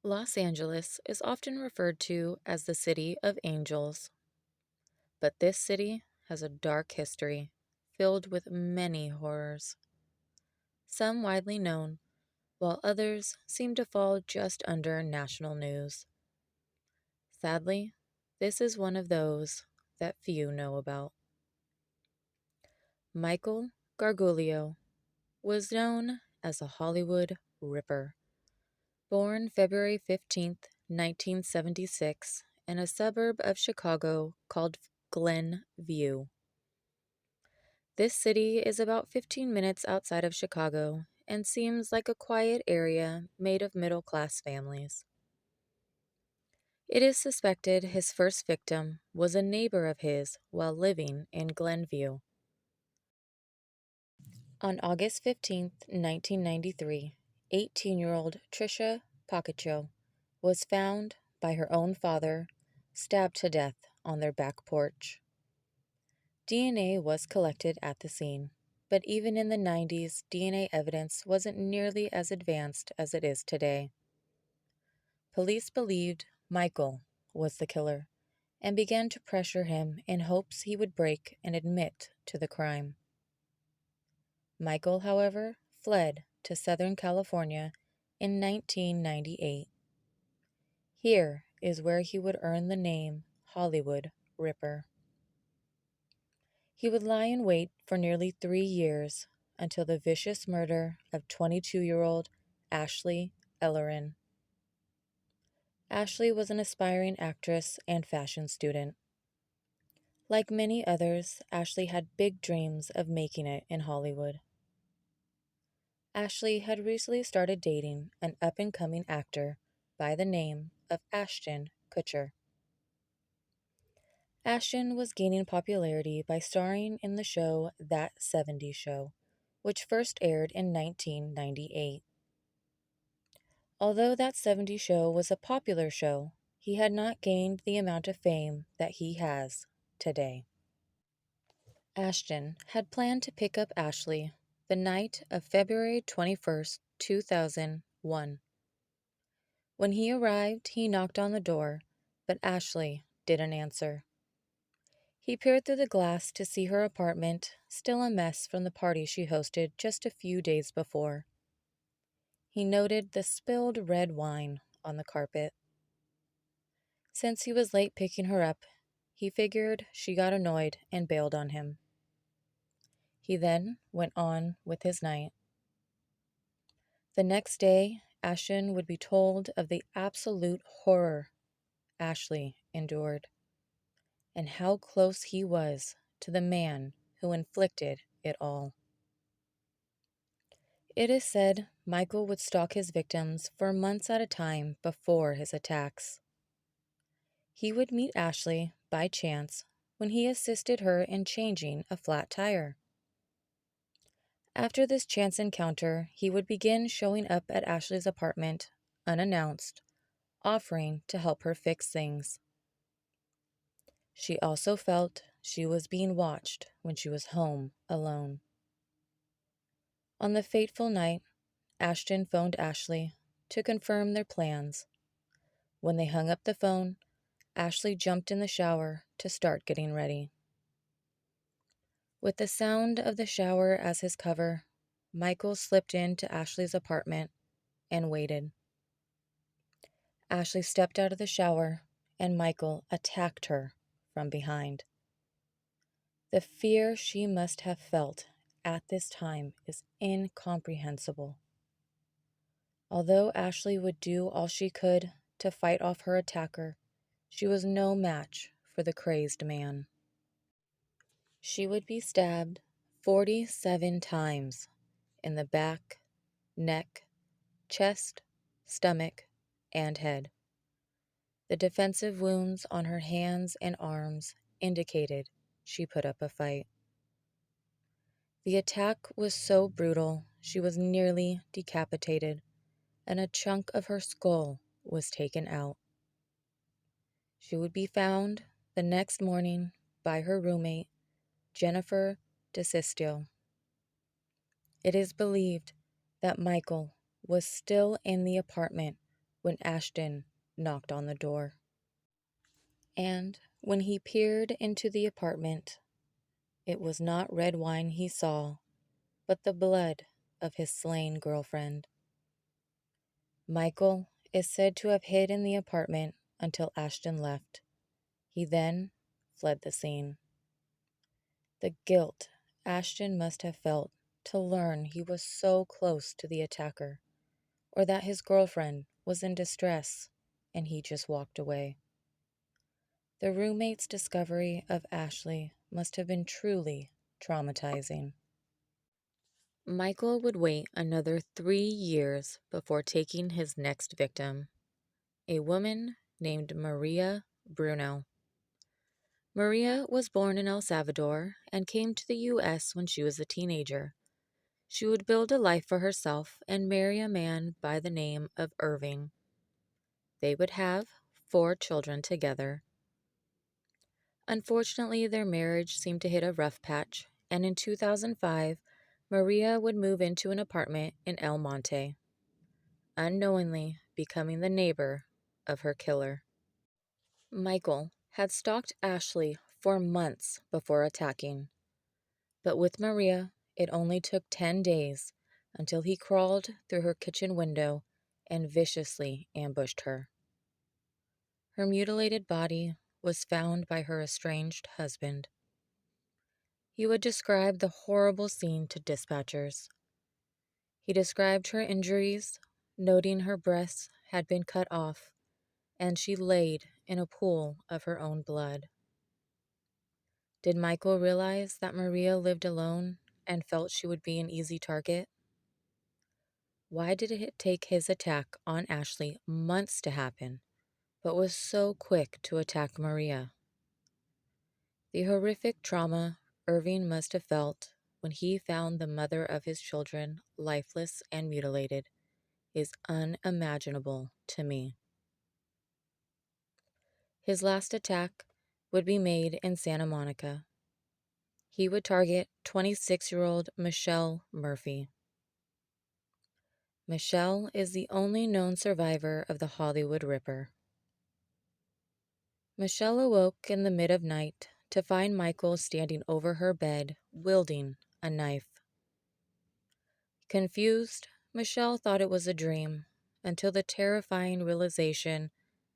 Los Angeles is often referred to as the City of Angels, but this city has a dark history filled with many horrors, some widely known, while others seem to fall just under national news. Sadly, this is one of those that few know about. Michael Gargiulo was known as the Hollywood Ripper. Born February 15th, 1976, in a suburb of Chicago called Glen View. This city is about 15 minutes outside of Chicago and seems like a quiet area made of middle class families. It is suspected his first victim was a neighbor of his while living in Glenview. On August 15th, 1993, 18-year-old Trisha Pacaccio was found by her own father, stabbed to death on their back porch. DNA was collected at the scene, but even in the 90s, DNA evidence wasn't nearly as advanced as it is today. Police believed Michael was the killer and began to pressure him in hopes he would break and admit to the crime. Michael, however, fled to Southern California in 1998. Here is where he would earn the name Hollywood Ripper. He would lie in wait for nearly 3 years until the vicious murder of 22-year-old Ashley Ellerin. Ashley was an aspiring actress and fashion student. Like many others, Ashley had big dreams of making it in Hollywood. Ashley had recently started dating an up-and-coming actor by the name of Ashton Kutcher. Ashton was gaining popularity by starring in the show That 70s Show, which first aired in 1998. Although That 70s Show was a popular show, he had not gained the amount of fame that he has today. Ashton had planned to pick up Ashley the night of February 21st, 2001. When he arrived, he knocked on the door, but Ashley didn't answer. He peered through the glass to see her apartment, still a mess from the party she hosted just a few days before. He noted the spilled red wine on the carpet. Since he was late picking her up, he figured she got annoyed and bailed on him. He then went on with his night. The next day, Ashton would be told of the absolute horror Ashley endured, and how close he was to the man who inflicted it all. It is said Michael would stalk his victims for months at a time before his attacks. He would meet Ashley by chance when he assisted her in changing a flat tire. After this chance encounter, he would begin showing up at Ashley's apartment unannounced, offering to help her fix things. She also felt she was being watched when she was home alone. On the fateful night, Ashton phoned Ashley to confirm their plans. When they hung up the phone, Ashley jumped in the shower to start getting ready. With the sound of the shower as his cover, Michael slipped into Ashley's apartment and waited. Ashley stepped out of the shower, and Michael attacked her from behind. The fear she must have felt at this time is incomprehensible. Although Ashley would do all she could to fight off her attacker, she was no match for the crazed man. She would be stabbed 47 times in the back, neck, chest, stomach, and head. The defensive wounds on her hands and arms indicated she put up a fight. The attack was so brutal she was nearly decapitated, and a chunk of her skull was taken out. She would be found the next morning by her roommate, Jennifer DeSisto. It is believed that Michael was still in the apartment when Ashton knocked on the door. And when he peered into the apartment, it was not red wine he saw, but the blood of his slain girlfriend. Michael is said to have hid in the apartment until Ashton left. He then fled the scene. The guilt Ashton must have felt to learn he was so close to the attacker, or that his girlfriend was in distress and he just walked away. The roommate's discovery of Ashley must have been truly traumatizing. Michael would wait another 3 years before taking his next victim, a woman named Maria Bruno. Maria was born in El Salvador and came to the U.S. when she was a teenager. She would build a life for herself and marry a man by the name of Irving. They would have 4 children together. Unfortunately, their marriage seemed to hit a rough patch, and in 2005, Maria would move into an apartment in El Monte, unknowingly becoming the neighbor of her killer. Michael had stalked Ashley for months before attacking, but with Maria, it only took 10 days until he crawled through her kitchen window and viciously ambushed her. Her mutilated body was found by her estranged husband. He would describe the horrible scene to dispatchers. He described her injuries, noting her breasts had been cut off, and she laid in a pool of her own blood. Did Michael realize that Maria lived alone and felt she would be an easy target? Why did it take his attack on Ashley months to happen, but was so quick to attack Maria? The horrific trauma Irving must have felt when he found the mother of his children lifeless and mutilated is unimaginable to me. His last attack would be made in Santa Monica. He would target 26-year-old Michelle Murphy. Michelle is the only known survivor of the Hollywood Ripper. Michelle awoke in the mid of night to find Michael standing over her bed, wielding a knife. Confused, Michelle thought it was a dream, until the terrifying realization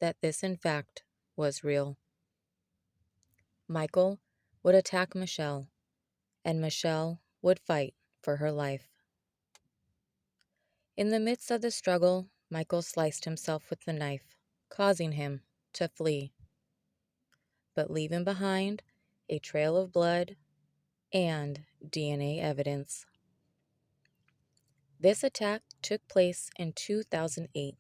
that this, in fact, was real. Michael would attack Michelle, and Michelle would fight for her life. In the midst of the struggle, Michael sliced himself with the knife, causing him to flee, but leaving behind a trail of blood and DNA evidence. This attack took place in 2008,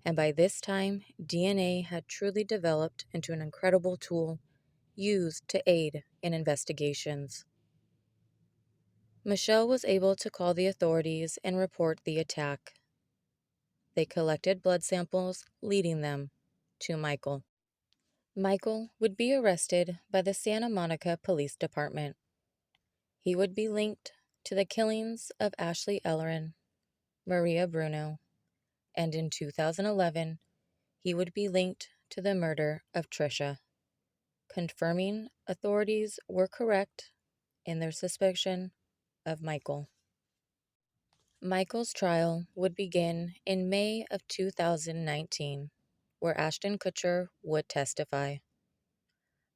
and by this time, DNA had truly developed into an incredible tool used to aid in investigations. Michelle was able to call the authorities and report the attack. They collected blood samples, leading them to Michael. Michael would be arrested by the Santa Monica Police Department. He would be linked to the killings of Ashley Ellerin, Maria Bruno, and in 2011, he would be linked to the murder of Trisha, confirming authorities were correct in their suspicion of Michael. Michael's trial would begin in May of 2019, where Ashton Kutcher would testify.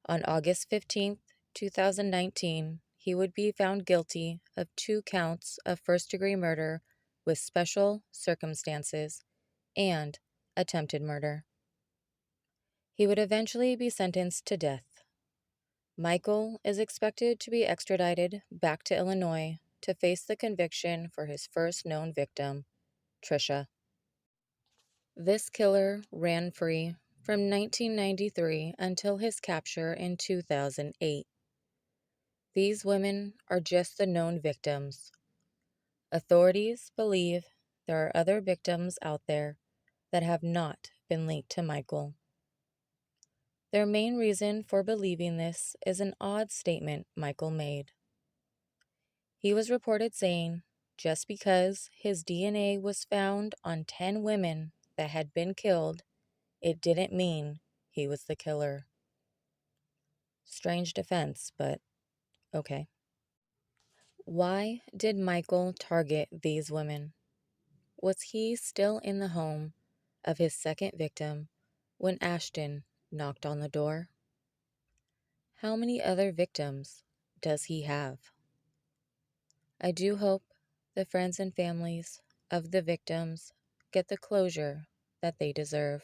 On August 15, 2019, he would be found guilty of 2 counts of first-degree murder with special circumstances and attempted murder. He would eventually be sentenced to death. Michael is expected to be extradited back to Illinois to face the conviction for his first known victim, Trisha. This killer ran free from 1993 until his capture in 2008. These women are just the known victims. Authorities believe there are other victims out there that have not been linked to Michael. Their main reason for believing this is an odd statement Michael made. He was reported saying just because his DNA was found on 10 women that had been killed, it didn't mean he was the killer. Strange defense, but okay. Why did Michael target these women? Was he still in the home of his second victim when Ashton knocked on the door? How many other victims does he have? I do hope the friends and families of the victims get the closure that they deserve.